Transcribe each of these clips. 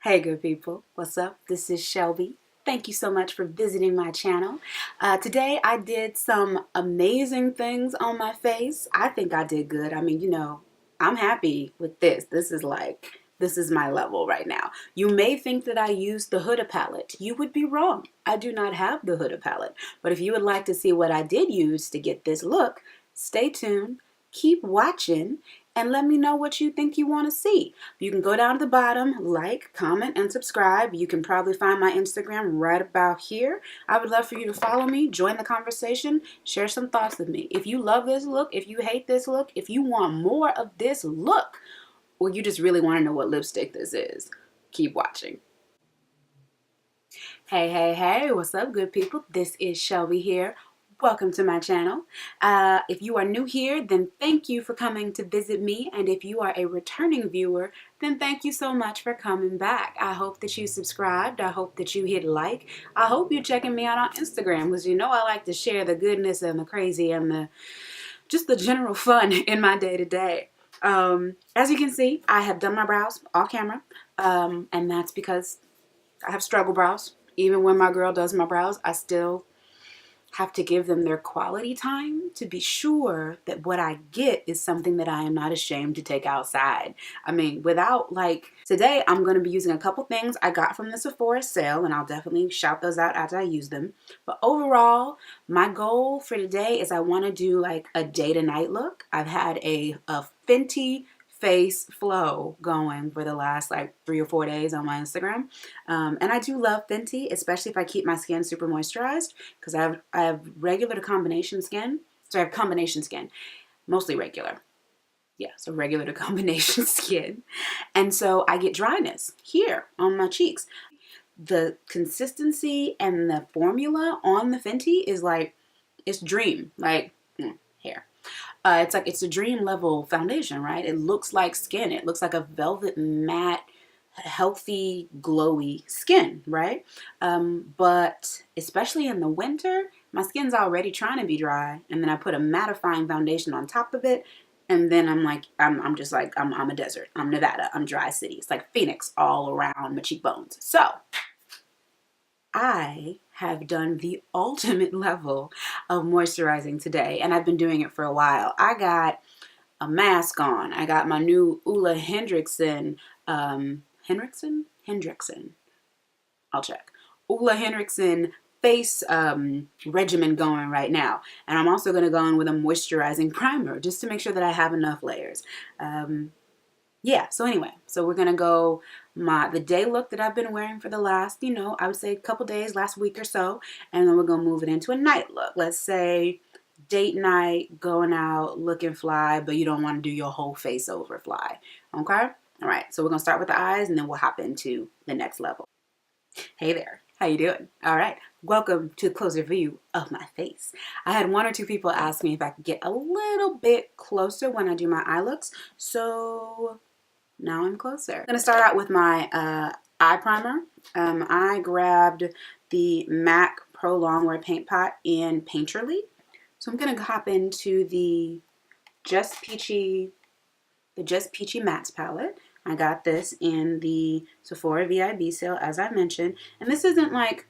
Hey good people, what's up? This is Shelby. Thank you so much for visiting my channel. Today I did some amazing things on my face. I think I did good. I mean, I'm happy with this. This is my level right now. You may think that I used the Huda palette. You would be wrong. I do not have the Huda palette. But if you would like to see what I did use to get this look, stay tuned, keep watching, and let me know what you think you want to see. You can go down to the bottom, like, comment, and subscribe. You can probably find my Instagram right about here. I would love for you to follow me, join the conversation, share some thoughts with me. If you love this look, if you hate this look, if you want more of this look, or you just really want to know what lipstick this is, keep watching. Hey, what's up good people? This is Shelby here. Welcome to my channel. If you are new here, then thank you for coming to visit me. And if you are a returning viewer, then thank you so much for coming back. I hope that you subscribed. I hope that you hit like. I hope you're checking me out on Instagram because you know I like to share the goodness and the crazy and just the general fun in my day-to-day. As you can see, I have done my brows off camera. And that's because I have struggle brows. Even when my girl does my brows, I still have to give them their quality time to be sure that what I get is something that I am not ashamed to take outside. I mean, today I'm going to be using a couple things I got from the Sephora sale, and I'll definitely shout those out as I use them. But overall, my goal for today is I want to do like a day to night look. I've had a Fenty face flow going for the last like 3 or 4 days on my Instagram, and I do love Fenty, especially if I keep my skin super moisturized, because I have regular to combination skin. So I have combination skin, mostly regular. Yeah, so regular to combination skin, and so I get dryness here on my cheeks. The consistency and the formula on the Fenty is like, it's dream, like hair. It's a dream level foundation, right? It looks like skin. It looks like a velvet matte, healthy, glowy skin, right? But especially in the winter, my skin's already trying to be dry, and then I put a mattifying foundation on top of it, and then I'm a desert. I'm Nevada. I'm dry city. It's like Phoenix all around my cheekbones. So I have done the ultimate level of moisturizing today, and I've been doing it for a while. I got a mask on. I got my new Ulla Hendrickson, I'll check. Ulla Hendrickson face regimen going right now. And I'm also going to go in with a moisturizing primer just to make sure that I have enough layers. Yeah, so anyway, so we're gonna go the day look that I've been wearing for the last, I would say a couple days, last week or so, and then we're gonna move it into a night look. Let's say date night, going out, looking fly, but you don't want to do your whole face over fly. Okay? All right, so we're gonna start with the eyes, and then we'll hop into the next level. Hey there, how you doing? All right, welcome to a closer view of my face. I had 1 or 2 people ask me if I could get a little bit closer when I do my eye looks, so now I'm closer. I'm going to start out with my eye primer. I grabbed the MAC Pro Longwear Paint Pot in Painterly. So I'm going to hop into the Just Peachy Mattes palette. I got this in the Sephora VIB sale, as I mentioned. And this isn't like,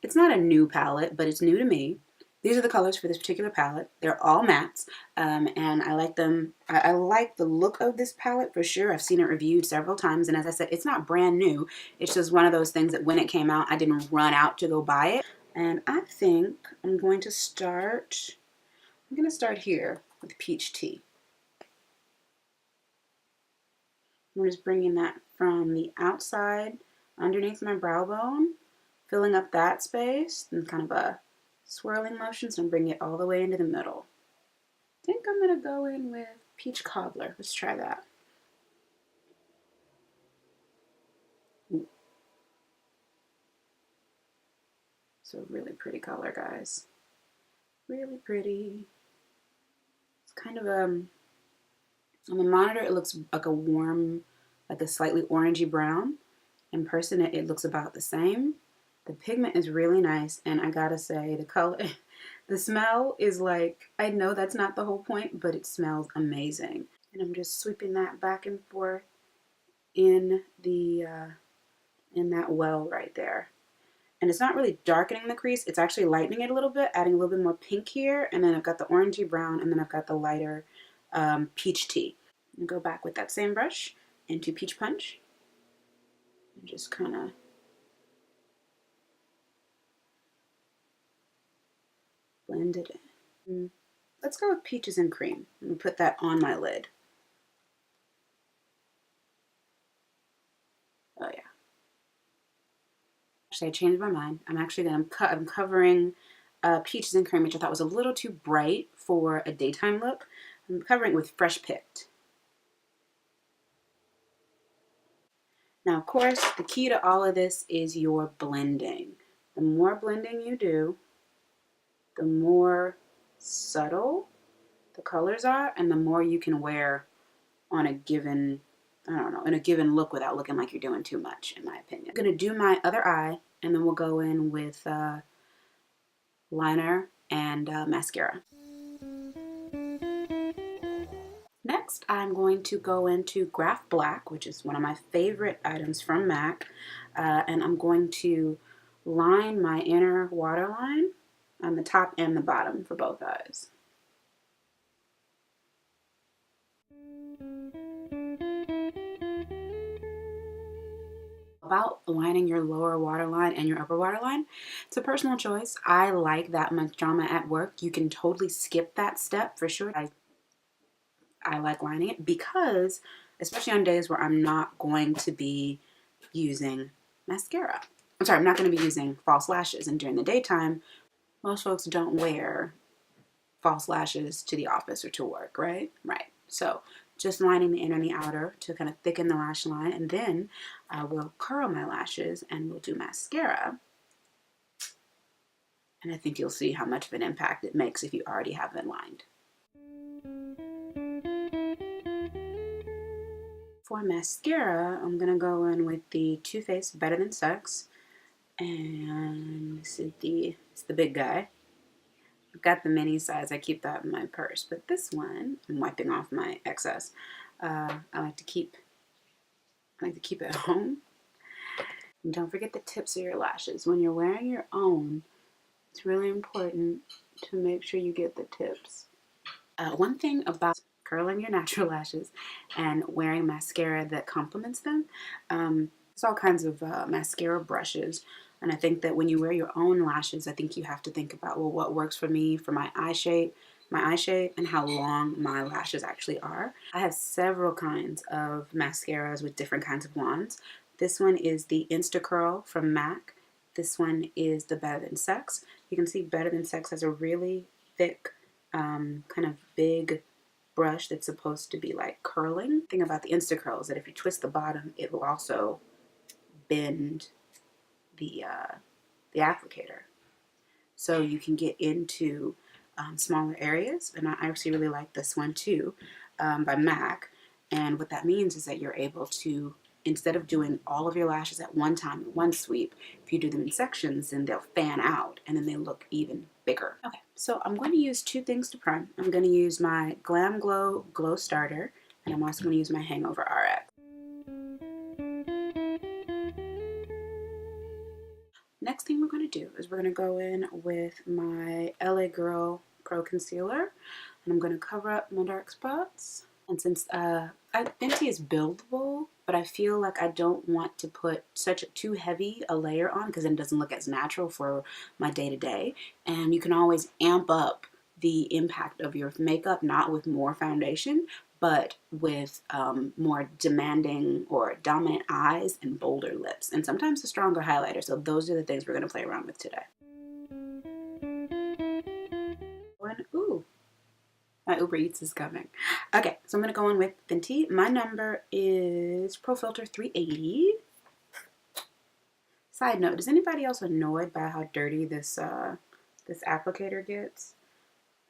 it's not a new palette, but it's new to me. These are the colors for this particular palette. They're all mattes, and I like them. I like the look of this palette for sure. I've seen it reviewed several times, and as I said, it's not brand new. It's just one of those things that when it came out, I didn't run out to go buy it. And I think I'm going to start here with Peach Tea. I'm just bringing that from the outside underneath my brow bone, filling up that space, and kind of a swirling motions, and bring it all the way into the middle. I think I'm going to go in with Peach Cobbler. Let's try that. Ooh. It's a really pretty color, guys. Really pretty. It's kind of on the monitor it looks like a warm, like a slightly orangey brown. In person it looks about the same. The pigment is really nice, and I gotta say the color, the smell is like, I know that's not the whole point, but it smells amazing. And I'm just sweeping that back and forth in the in that well right there. And it's not really darkening the crease, it's actually lightening it a little bit, adding a little bit more pink here, and then I've got the orangey brown, and then I've got the lighter peach tea. And go back with that same brush into Peach Punch, and just kind of blend it in. Let's go with Peaches and Cream. I'm going to put that on my lid. Oh yeah. Actually, I changed my mind. I'm covering Peaches and Cream, which I thought was a little too bright for a daytime look. I'm covering it with Fresh Picked. Now, of course, the key to all of this is your blending. The more blending you do, the more subtle the colors are, and the more you can wear on a given, I don't know, in a given look without looking like you're doing too much, in my opinion. I'm going to do my other eye, and then we'll go in with liner and mascara. Next, I'm going to go into Graph Black, which is one of my favorite items from MAC, and I'm going to line my inner waterline on the top and the bottom for both eyes. About lining your lower waterline and your upper waterline, it's a personal choice. I like that much drama at work. You can totally skip that step for sure. I like lining it because, especially on days where I'm not going to be using mascara. I'm sorry, I'm not going to be using false lashes. And during the daytime, most folks don't wear false lashes to the office or to work, right? Right. So just lining the inner and the outer to kind of thicken the lash line. And then I will curl my lashes and we'll do mascara. And I think you'll see how much of an impact it makes if you already have them lined. For mascara, I'm going to go in with the Too Faced Better Than Sex. And this is it's the big guy. I've got the mini size. I keep that in my purse. But this one, I'm wiping off my excess. I like to keep it at home. And don't forget the tips of your lashes. When you're wearing your own, it's really important to make sure you get the tips. One thing about curling your natural lashes and wearing mascara that complements them, there's all kinds of mascara brushes. And I think that when you wear your own lashes, I think you have to think about, well, what works for me for my eye shape, and how long my lashes actually are. I have several kinds of mascaras with different kinds of wands. This one is the Insta Curl from MAC. This one is the Better Than Sex. You can see Better Than Sex has a really thick, kind of big brush that's supposed to be like curling. The thing about the Insta Curl is that if you twist the bottom, it will also bend the applicator, so you can get into smaller areas. And I actually really like this one too, by MAC. And what that means is that you're able to, instead of doing all of your lashes at one time in one sweep, if you do them in sections, then they'll fan out and then they look even bigger. Okay, so I'm going to use two things to prime. I'm going to use my GlamGlow Glowstarter, and I'm also going to use my Hangover RX. Next thing we're going to do is we're going to go in with my LA Girl Pro Concealer, and I'm going to cover up my dark spots. And since Fenty is buildable, but I feel like I don't want to put too heavy a layer on because then it doesn't look as natural for my day-to-day. And you can always amp up the impact of your makeup, not with more foundation, but with more demanding or dominant eyes and bolder lips, and sometimes a stronger highlighter. So those are the things we're going to play around with today. Ooh, my Uber Eats is coming. Okay, so I'm going to go in with Fenty. My number is Faux Filt'r 380. Side note, is anybody else annoyed by how dirty this applicator gets?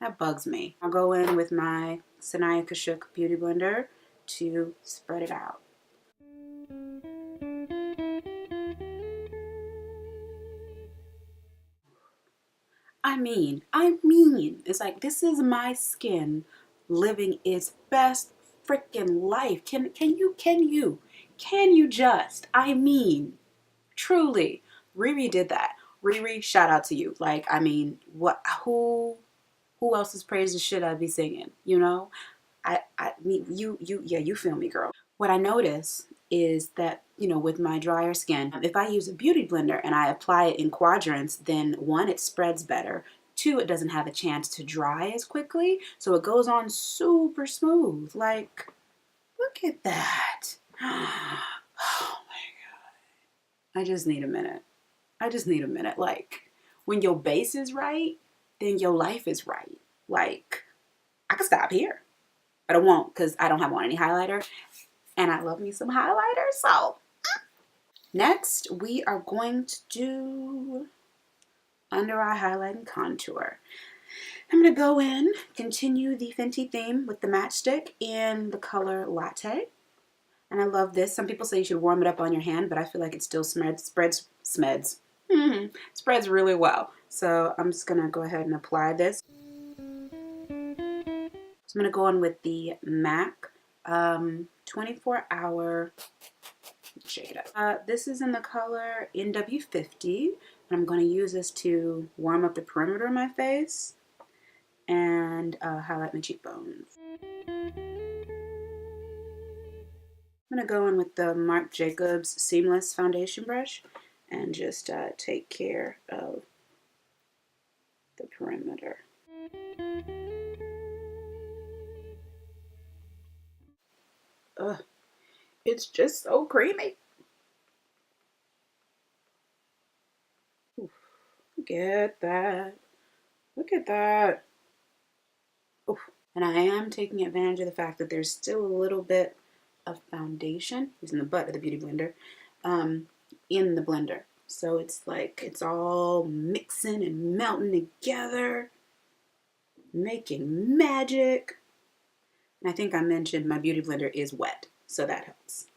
That bugs me. I'll go in with my Sanaya Kashuk Beauty Blender to spread it out. I mean, it's like, this is my skin living its best freaking life. Can you just, I mean, Truly, Riri did that. Riri, shout out to you. Like, I mean, who else's praises should I be singing? You know, I mean, yeah, you feel me, girl. What I notice is that, you know, with my drier skin, if I use a beauty blender and I apply it in quadrants, then one, it spreads better. Two, it doesn't have a chance to dry as quickly, so it goes on super smooth. Like, look at that. Oh my God. I just need a minute. I just need a minute. Like, when your base is right, then your life is right. Like, I could stop here, but I won't because I don't have on any highlighter, and I love me some highlighter. So next we are going to do under eye highlight and contour. I'm going to go in, continue the Fenty theme with the matchstick in the color Latte. And I love this. Some people say you should warm it up on your hand, but I feel like it still spreads really well. So I'm just going to go ahead and apply this. So I'm going to go in with the MAC 24-hour, shake it up. This is in the color NW50, and I'm going to use this to warm up the perimeter of my face and highlight my cheekbones. I'm going to go in with the Marc Jacobs Seamless Foundation Brush and just take care of the perimeter. Ugh, it's just so creamy. Oof, look at that. Look at that. Oof. And I am taking advantage of the fact that there's still a little bit of foundation, using the butt of the beauty blender, in the blender. So it's like it's all mixing and melting together, making magic. And I think I mentioned my beauty blender is wet, so that helps.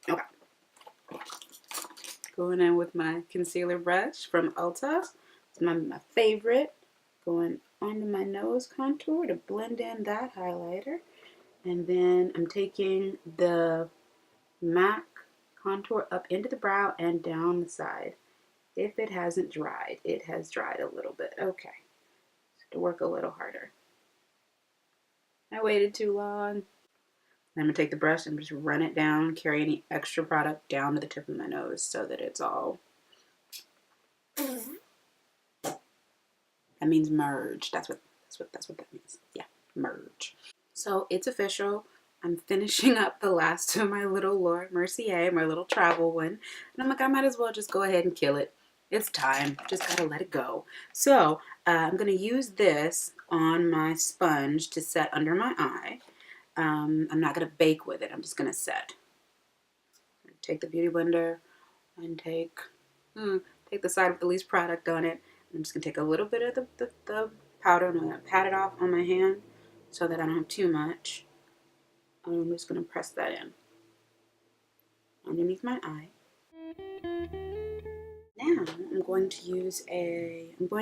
Okay. Going in with my concealer brush from Ulta. It's my favorite. Going onto my nose contour to blend in that highlighter. And then I'm taking the MAC contour up into the brow and down the side. If it hasn't dried, it has dried a little bit. Okay. To work a little harder. I waited too long. I'm going to take the brush and just run it down, carry any extra product down to the tip of my nose so that it's all, that means merge. That's what that means. Yeah, merge. So it's official. I'm finishing up the last of my little Mercier, my little travel one. And I'm like, I might as well just go ahead and kill it. It's time. Just gotta let it go. So I'm gonna use this on my sponge to set under my eye. I'm not gonna bake with it. I'm just gonna set. Take the beauty blender and take the side with the least product on it. I'm just gonna take a little bit of the powder and I'm gonna pat it off on my hand so that I don't have too much. I'm just gonna press that in underneath my eye. Now I'm going to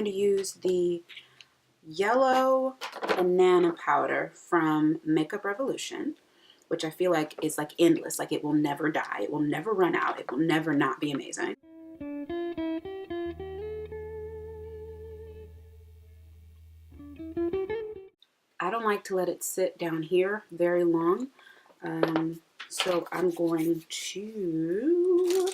use the yellow banana powder from Makeup Revolution, which I feel like is like endless. Like it will never die. It will never run out. It will never not be amazing. I don't like to let it sit down here very long. So I'm going to,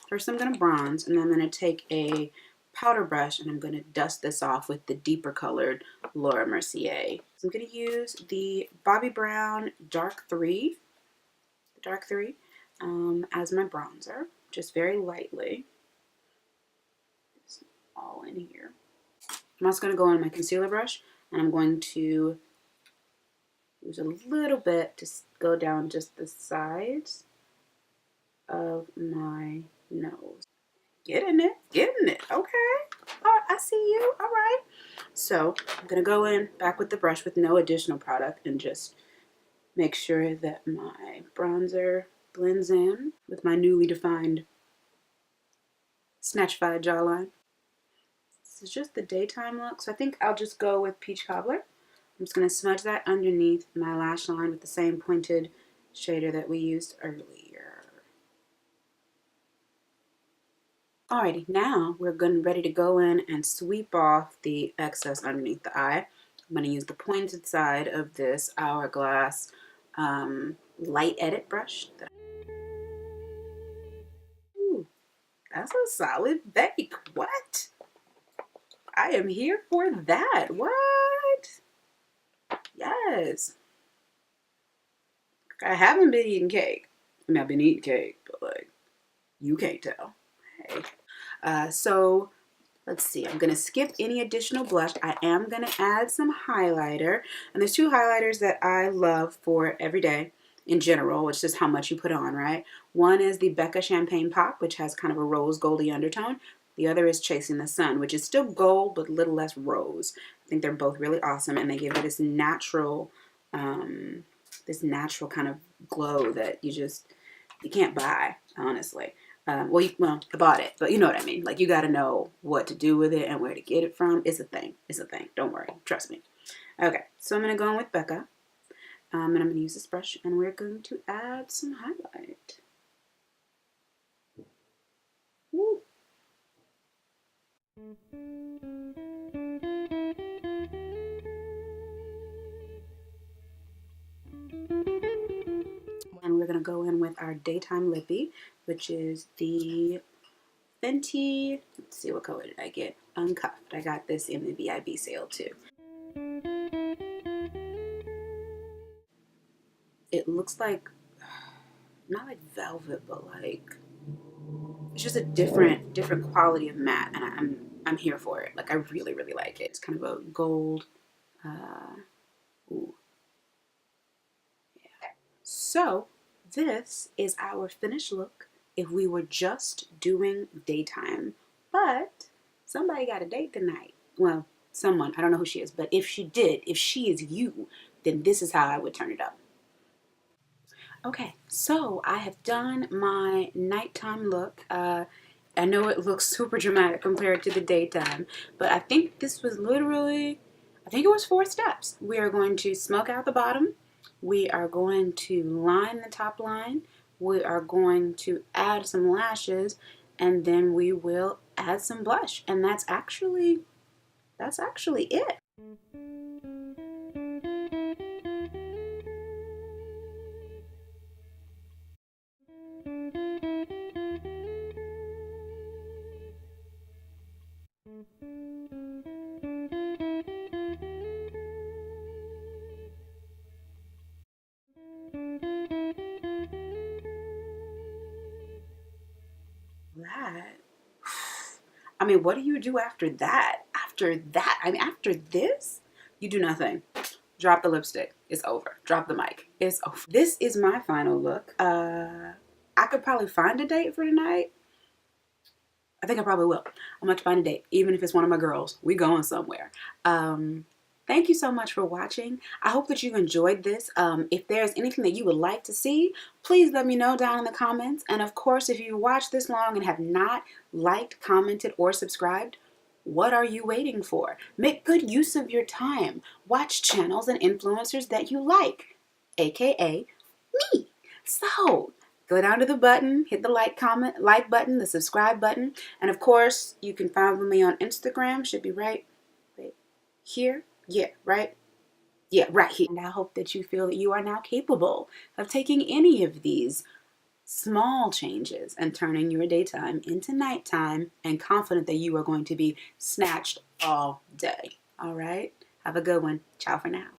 first I'm going to bronze, and then I'm going to take a powder brush and I'm going to dust this off with the deeper colored Laura Mercier. So I'm going to use the Bobbi Brown Dark 3, as my bronzer, just very lightly. It's all in here. I'm also going to go on my concealer brush and I'm going to use a little bit to go down just the sides of my nose. Getting it, okay. All right, I see you, all right. So I'm gonna go in back with the brush with no additional product and just make sure that my bronzer blends in with my newly defined snatchified jawline. This is just the daytime look, so I think I'll just go with Peach Cobbler. I'm just going to smudge that underneath my lash line with the same pointed shader that we used earlier. Alrighty, now we're ready to go in and sweep off the excess underneath the eye. I'm going to use the pointed side of this Hourglass light edit brush. Ooh, that's a solid bake. What? I am here for that. What? Yes. I haven't been eating cake. I mean, I've been eating cake, but like, you can't tell. Hey. So let's see. I'm going to skip any additional blush. I am going to add some highlighter. And there's two highlighters that I love for every day in general, which is how much you put on, right? One is the Becca Champagne Pop, which has kind of a rose goldy undertone. The other is Chasing the Sun, which is still gold, but a little less rose. I think they're both really awesome, and they give it this natural kind of glow that you can't buy, honestly. Well, I bought it, but you know what I mean. Like, you got to know what to do with it and where to get it from. It's a thing. It's a thing. Don't worry. Trust me. Okay, so I'm going to go in with Becca. And I'm going to use this brush, and we're going to add some highlight. Woo. And we're going to go in with our Daytime Lippy, which is the Fenty, let's see, what color did I get? Uncuffed. I got this in the VIB sale too. It looks like, not like velvet, but like, it's just a different quality of matte, and I'm here for it. Like, I really, really like it. It's kind of a gold, ooh. Yeah. So this is our finished look if we were just doing daytime, but somebody got a date tonight. Well, someone, I don't know who she is, but if she is you, then this is how I would turn it up. Okay, so I have done my nighttime look. I know it looks super dramatic compared to the daytime, but I think this was literally, I think it was 4 steps. We are going to smoke out the bottom. We are going to line the top line. We are going to add some lashes, and then we will add some blush. And that's actually it. That, I mean, what do you do after that? I mean, after this, you do nothing. Drop the lipstick. It's over. Drop the mic. It's over. This is my final look. I could probably find a date for tonight. I think I probably will. I'm going to find a date, even if it's one of my girls. We going somewhere. Thank you so much for watching. I hope that you enjoyed this. If there's anything that you would like to see, please let me know down in the comments. And of course, if you watched this long and have not liked, commented, or subscribed, what are you waiting for? Make good use of your time. Watch channels and influencers that you like, aka me. So go down to the button, hit the like button, the subscribe button, and of course you can follow me on Instagram. Should be right here. Yeah, right? Yeah, right here. And I hope that you feel that you are now capable of taking any of these small changes and turning your daytime into nighttime, and confident that you are going to be snatched all day. All right? Have a good one. Ciao for now.